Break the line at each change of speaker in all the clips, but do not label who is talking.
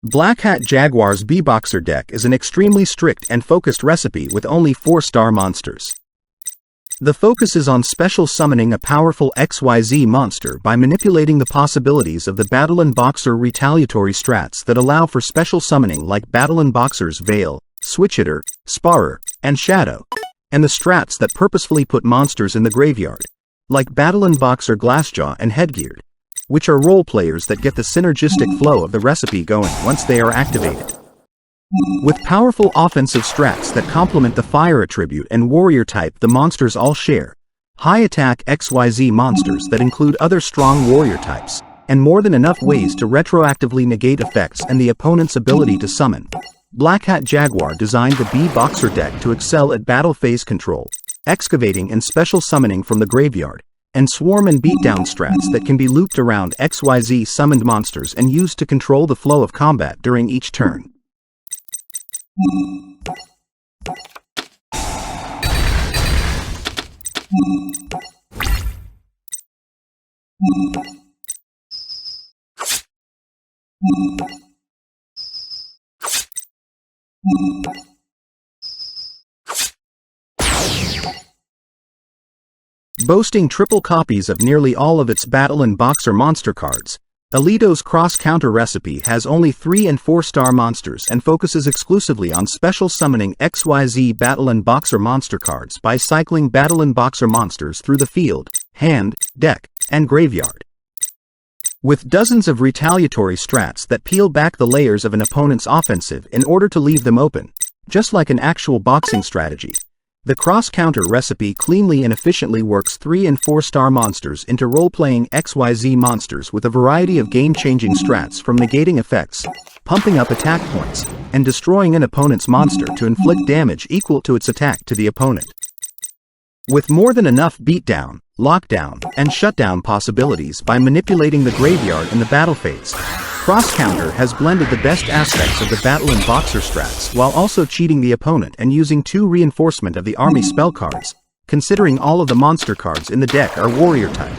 Blackhat Jaguar's B-Boxer deck is an extremely strict and focused recipe with only 4-star monsters. The focus is on special summoning a powerful XYZ monster by manipulating the possibilities of the Battlin Boxer retaliatory strats that allow for special summoning like Battlin Boxer's Veil, Switchitter, Sparer, and Shadow, and the strats that purposefully put monsters in the graveyard, like Battlin Boxer Glassjaw and Headgeared, which are role players that get the synergistic flow of the recipe going once they are activated. With powerful offensive strats that complement the fire attribute and warrior type the monsters all share, high attack XYZ monsters that include other strong warrior types, and more than enough ways to retroactively negate effects and the opponent's ability to summon, Blackhat Jaguar designed the B-Boxer deck to excel at battle phase control, excavating and special summoning from the graveyard, and swarm and beatdown strats that can be looped around XYZ summoned monsters and used to control the flow of combat during each turn. Boasting triple copies of nearly all of its Battlin Boxer monster cards, Alito's cross-counter recipe has only 3- and 4-star monsters and focuses exclusively on special summoning XYZ Battlin Boxer monster cards by cycling Battlin Boxer monsters through the field, hand, deck, and graveyard. With dozens of retaliatory strats that peel back the layers of an opponent's offensive in order to leave them open, just like an actual boxing strategy, the cross-counter recipe cleanly and efficiently works 3- and 4-star monsters into role-playing XYZ monsters with a variety of game-changing strats from negating effects, pumping up attack points, and destroying an opponent's monster to inflict damage equal to its attack to the opponent. With more than enough beatdown, lockdown, and shutdown possibilities by manipulating the graveyard in the battle phase, Cross-Counter has blended the best aspects of the Battlin Boxer strats while also cheating the opponent and using 2 reinforcement of the army spell cards, considering all of the monster cards in the deck are warrior type.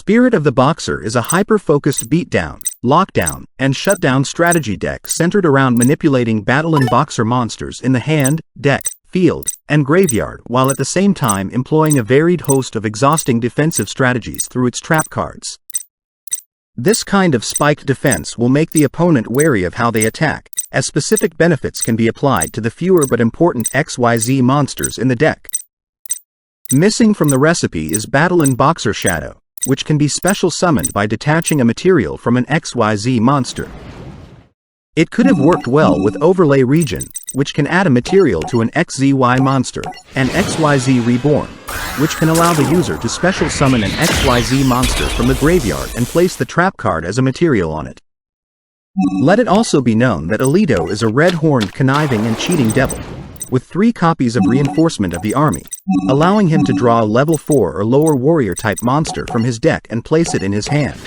Spirit of the Boxer is a hyper-focused beatdown, lockdown, and shutdown strategy deck centered around manipulating Battlin Boxer monsters in the hand, deck, field, and graveyard while at the same time employing a varied host of exhausting defensive strategies through its trap cards. This kind of spiked defense will make the opponent wary of how they attack, as specific benefits can be applied to the fewer but important XYZ monsters in the deck. Missing from the recipe is Battlin Boxer Shadow, which can be special summoned by detaching a material from an XYZ monster. It could have worked well with Overlay Region, which can add a material to an XZY monster, and XYZ Reborn, which can allow the user to special summon an XYZ monster from the graveyard and place the trap card as a material on it. Let it also be known that Alito is a red-horned, conniving and cheating devil, with 3 copies of reinforcement of the army, allowing him to draw a level 4 or lower warrior-type monster from his deck and place it in his hand.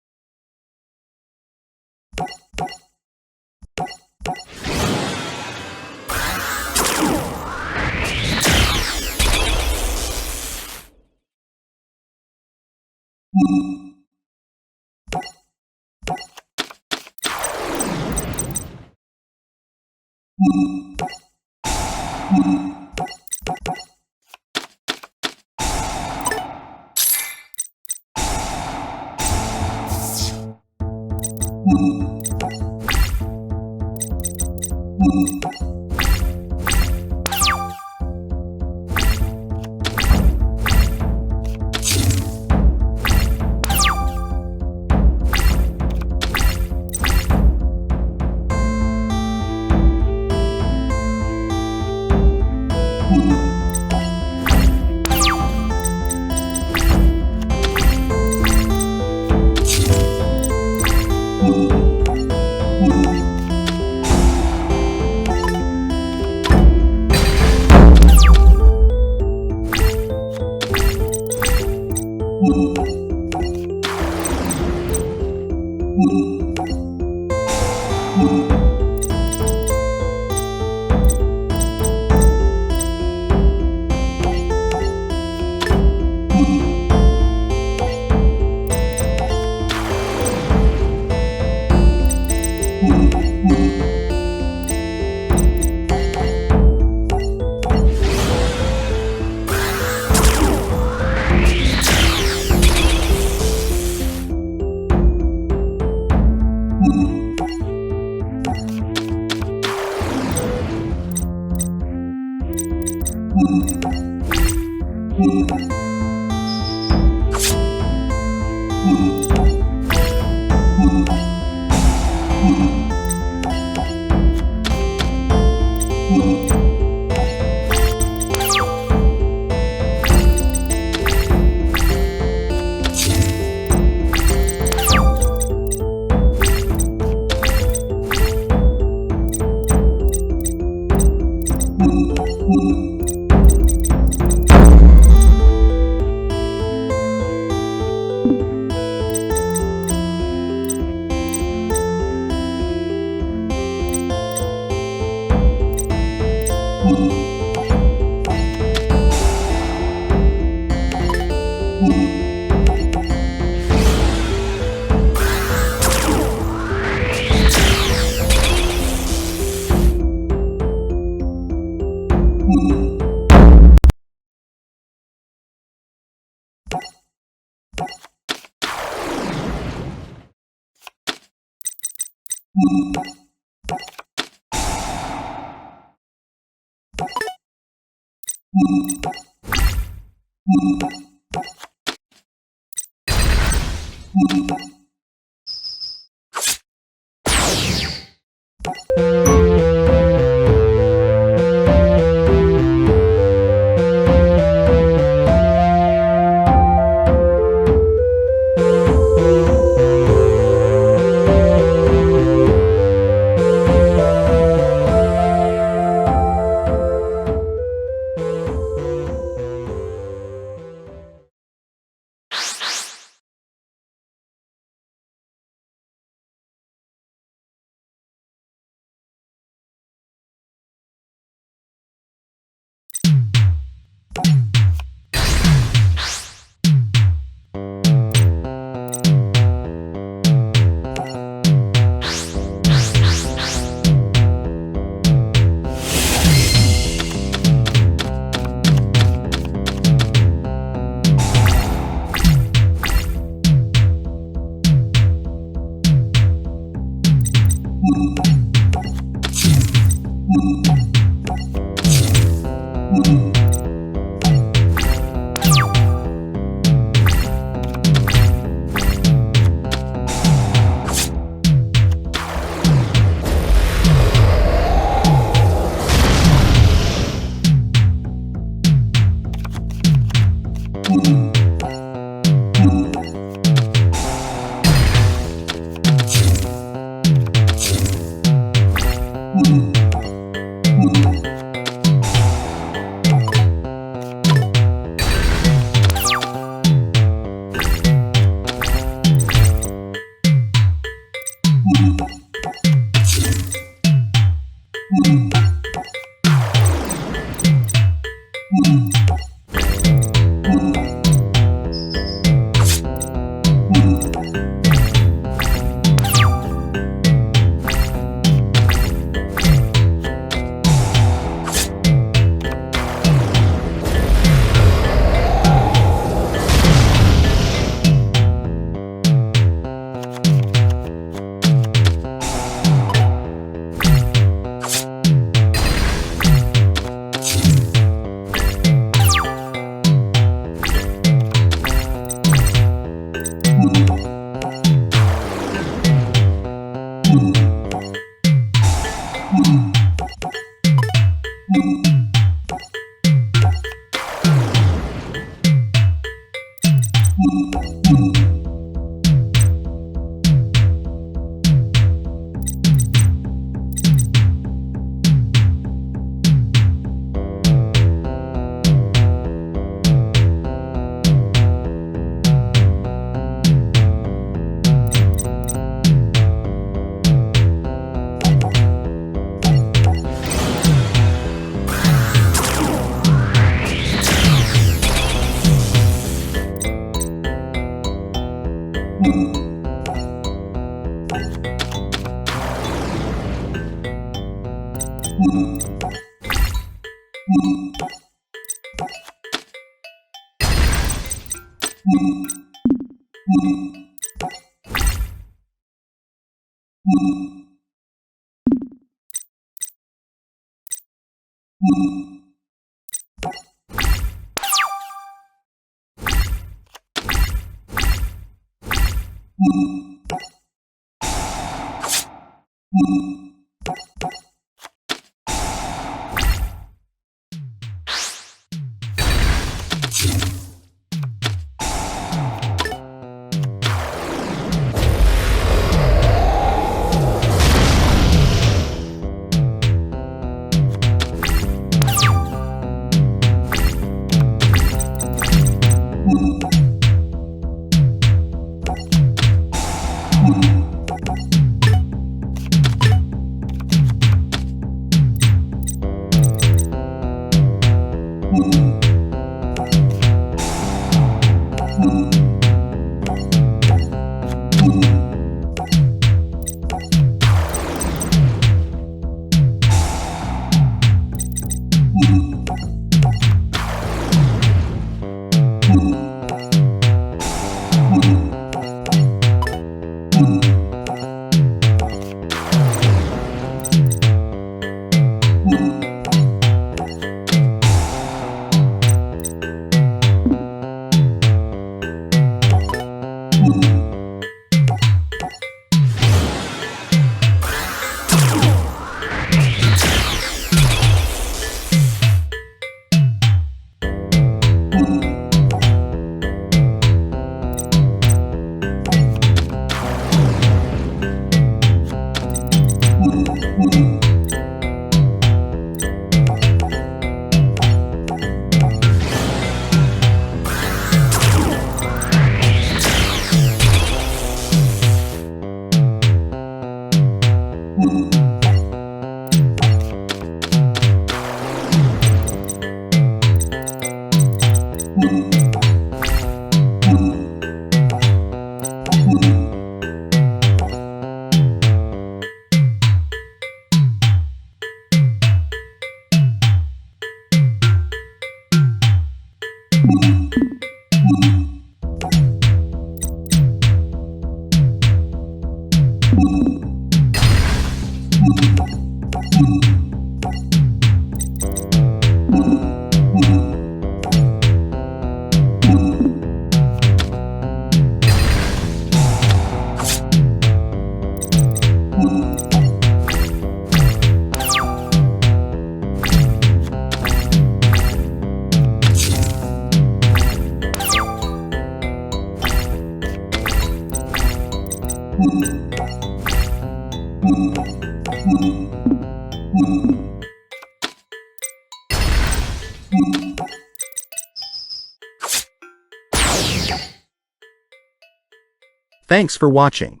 Thanks for watching.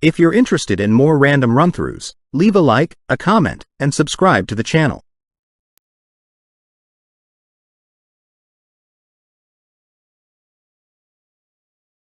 If you're interested in more random run-throughs, leave a like, a comment, and subscribe to the channel.